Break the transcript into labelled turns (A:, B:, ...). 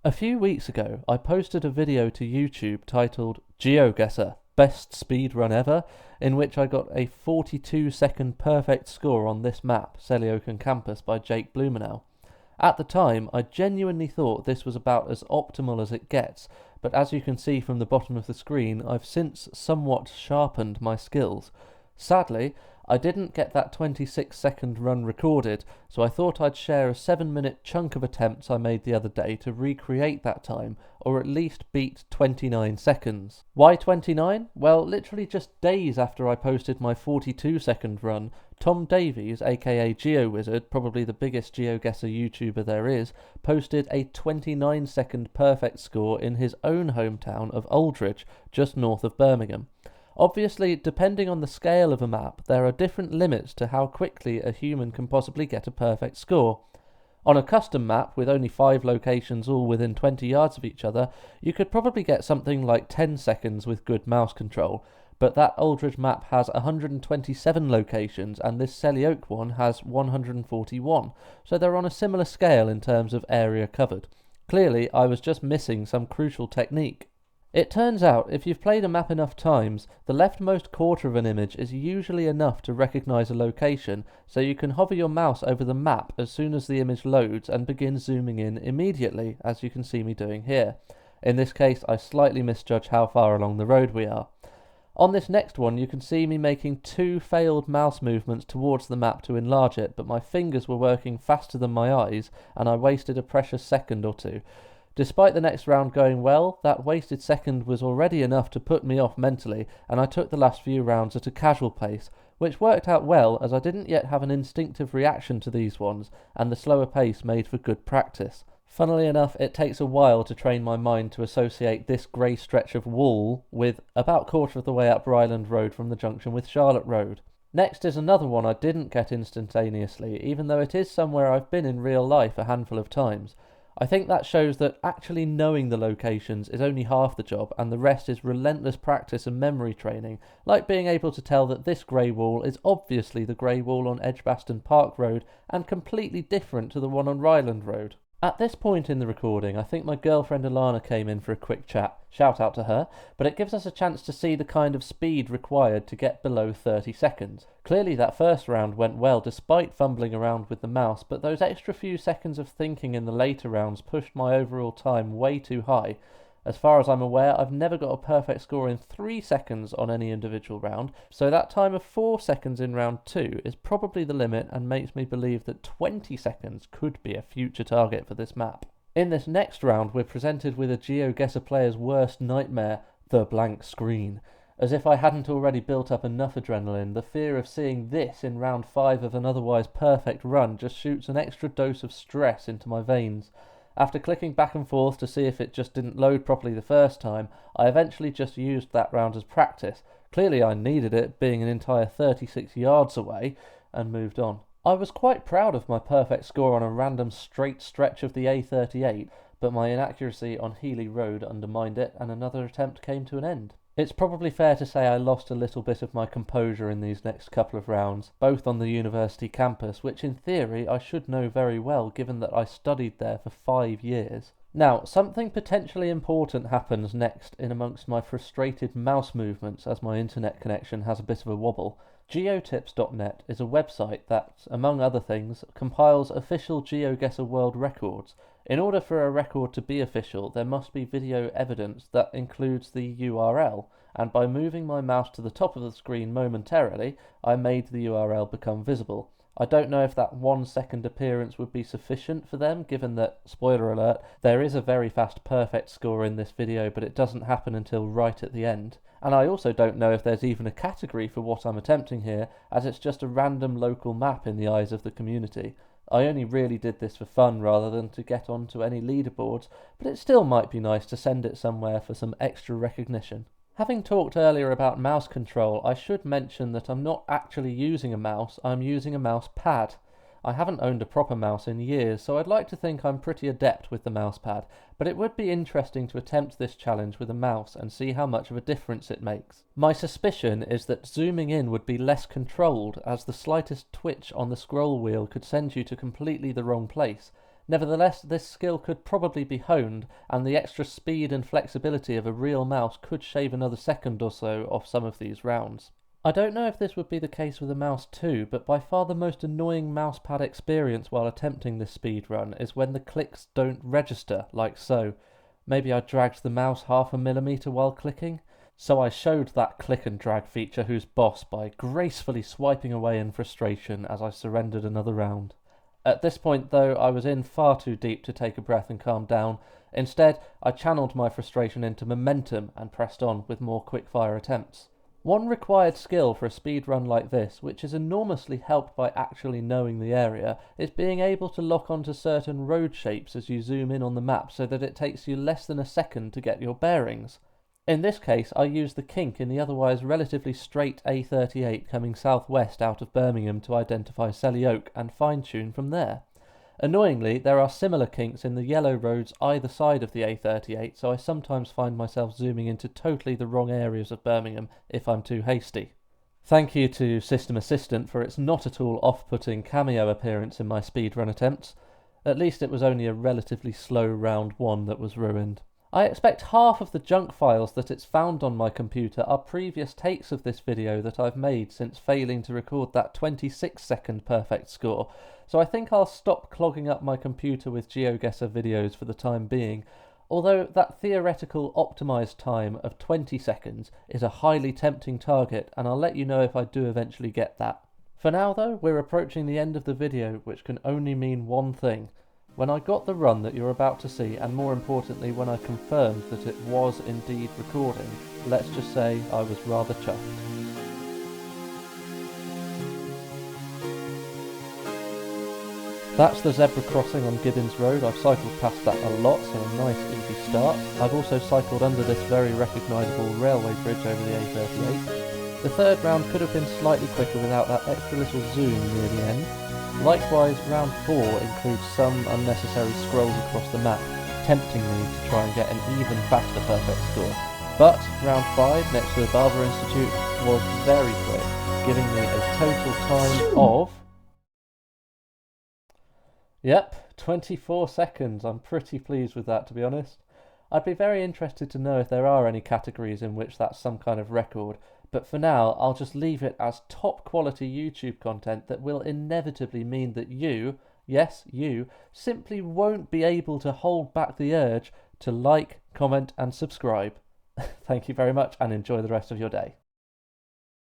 A: A few weeks ago, I posted a video to YouTube titled GeoGuessr, Best Speedrun Ever, in which I got a 42-second perfect score on this map, Seliokan Campus by Jake Blumenau. At the time, I genuinely thought this was about as optimal as it gets, but as you can see from the bottom of the screen, I've since somewhat sharpened my skills. Sadly, I didn't get that 26-second run recorded, so I thought I'd share a 7-minute chunk of attempts I made the other day to recreate that time, or at least beat 29 seconds. Why 29? Well, literally just days after I posted my 42-second run, Tom Davies, aka GeoWizard, probably the biggest GeoGuessr YouTuber there is, posted a 29-second perfect score in his own hometown of Aldridge, just north of Birmingham. Obviously, depending on the scale of a map, there are different limits to how quickly a human can possibly get a perfect score. On a custom map with only 5 locations all within 20 yards of each other, you could probably get something like 10 seconds with good mouse control, but that Aldridge map has 127 locations and this Selly Oak one has 141, so they're on a similar scale in terms of area covered. Clearly, I was just missing some crucial technique. It turns out, if you've played a map enough times, the leftmost quarter of an image is usually enough to recognise a location, so you can hover your mouse over the map as soon as the image loads and begin zooming in immediately, as you can see me doing here. In this case, I slightly misjudge how far along the road we are. On this next one, you can see me making 2 failed mouse movements towards the map to enlarge it, but my fingers were working faster than my eyes, and I wasted a precious second or two. Despite the next round going well, that wasted second was already enough to put me off mentally, and I took the last few rounds at a casual pace, which worked out well as I didn't yet have an instinctive reaction to these ones, and the slower pace made for good practice. Funnily enough, it takes a while to train my mind to associate this grey stretch of wall with about quarter of the way up Ryland Road from the junction with Charlotte Road. Next is another one I didn't get instantaneously, even though it is somewhere I've been in real life a handful of times. I think that shows that actually knowing the locations is only half the job, and the rest is relentless practice and memory training, like being able to tell that this grey wall is obviously the grey wall on Edgbaston Park Road and completely different to the one on Ryland Road. At this point in the recording, I think my girlfriend Alana came in for a quick chat, shout out to her, but it gives us a chance to see the kind of speed required to get below 30 seconds. Clearly that first round went well despite fumbling around with the mouse, but those extra few seconds of thinking in the later rounds pushed my overall time way too high. As far as I'm aware, I've never got a perfect score in 3 seconds on any individual round, so that time of 4 seconds in round 2 is probably the limit and makes me believe that 20 seconds could be a future target for this map. In this next round, we're presented with a GeoGuessr player's worst nightmare, the blank screen. As if I hadn't already built up enough adrenaline, the fear of seeing this in round 5 of an otherwise perfect run just shoots an extra dose of stress into my veins. After clicking back and forth to see if it just didn't load properly the first time, I eventually just used that round as practice. Clearly I needed it, being an entire 36 yards away, and moved on. I was quite proud of my perfect score on a random straight stretch of the A38, but my inaccuracy on Healy Road undermined it, and another attempt came to an end. It's probably fair to say I lost a little bit of my composure in these next couple of rounds, both on the university campus, which in theory I should know very well given that I studied there for 5 years. Now, something potentially important happens next in amongst my frustrated mouse movements as my internet connection has a bit of a wobble. Geotips.net is a website that, among other things, compiles official GeoGuessr world records. In order for a record to be official, there must be video evidence that includes the URL, and by moving my mouse to the top of the screen momentarily, I made the URL become visible. I don't know if that 1 second appearance would be sufficient for them, given that, spoiler alert, there is a very fast perfect score in this video, but it doesn't happen until right at the end. And I also don't know if there's even a category for what I'm attempting here, as it's just a random local map in the eyes of the community. I only really did this for fun rather than to get onto any leaderboards, but it still might be nice to send it somewhere for some extra recognition. Having talked earlier about mouse control, I should mention that I'm not actually using a mouse, I'm using a mouse pad. I haven't owned a proper mouse in years, so I'd like to think I'm pretty adept with the mouse pad, but it would be interesting to attempt this challenge with a mouse and see how much of a difference it makes. My suspicion is that zooming in would be less controlled, as the slightest twitch on the scroll wheel could send you to completely the wrong place. Nevertheless, this skill could probably be honed, and the extra speed and flexibility of a real mouse could shave another second or so off some of these rounds. I don't know if this would be the case with a mouse too, but by far the most annoying mousepad experience while attempting this speedrun is when the clicks don't register, like so. Maybe I dragged the mouse half a millimeter while clicking? So I showed that click and drag feature who's boss by gracefully swiping away in frustration as I surrendered another round. At this point though, I was in far too deep to take a breath and calm down. Instead, I channeled my frustration into momentum and pressed on with more quick-fire attempts. One required skill for a speedrun like this, which is enormously helped by actually knowing the area, is being able to lock onto certain road shapes as you zoom in on the map so that it takes you less than a second to get your bearings. In this case, I used the kink in the otherwise relatively straight A38 coming southwest out of Birmingham to identify Selly Oak and fine-tune from there. Annoyingly, there are similar kinks in the yellow roads either side of the A38, so I sometimes find myself zooming into totally the wrong areas of Birmingham if I'm too hasty. Thank you to System Assistant for its not at all off-putting cameo appearance in my speedrun attempts. At least it was only a relatively slow round one that was ruined. I expect half of the junk files that it's found on my computer are previous takes of this video that I've made since failing to record that 26-second perfect score, so I think I'll stop clogging up my computer with GeoGuessr videos for the time being, although that theoretical optimised time of 20 seconds is a highly tempting target, and I'll let you know if I do eventually get that. For now though, we're approaching the end of the video, which can only mean one thing. When I got the run that you're about to see, and more importantly when I confirmed that it was indeed recording, let's just say I was rather chuffed. That's the zebra crossing on Gibbons Road. I've cycled past that a lot, so a nice easy start. I've also cycled under this very recognisable railway bridge over the A38. The third round could have been slightly quicker without that extra little zoom near the end. Likewise, round 4 includes some unnecessary scrolls across the map, tempting me to try and get an even faster perfect score. But round 5 next to the Barber Institute was very quick, giving me a total time of... Yep, 24 seconds. I'm pretty pleased with that, to be honest. I'd be very interested to know if there are any categories in which that's some kind of record, but for now I'll just leave it as top quality YouTube content that will inevitably mean that you, yes you, simply won't be able to hold back the urge to like, comment and subscribe. Thank you very much and enjoy the rest of your day.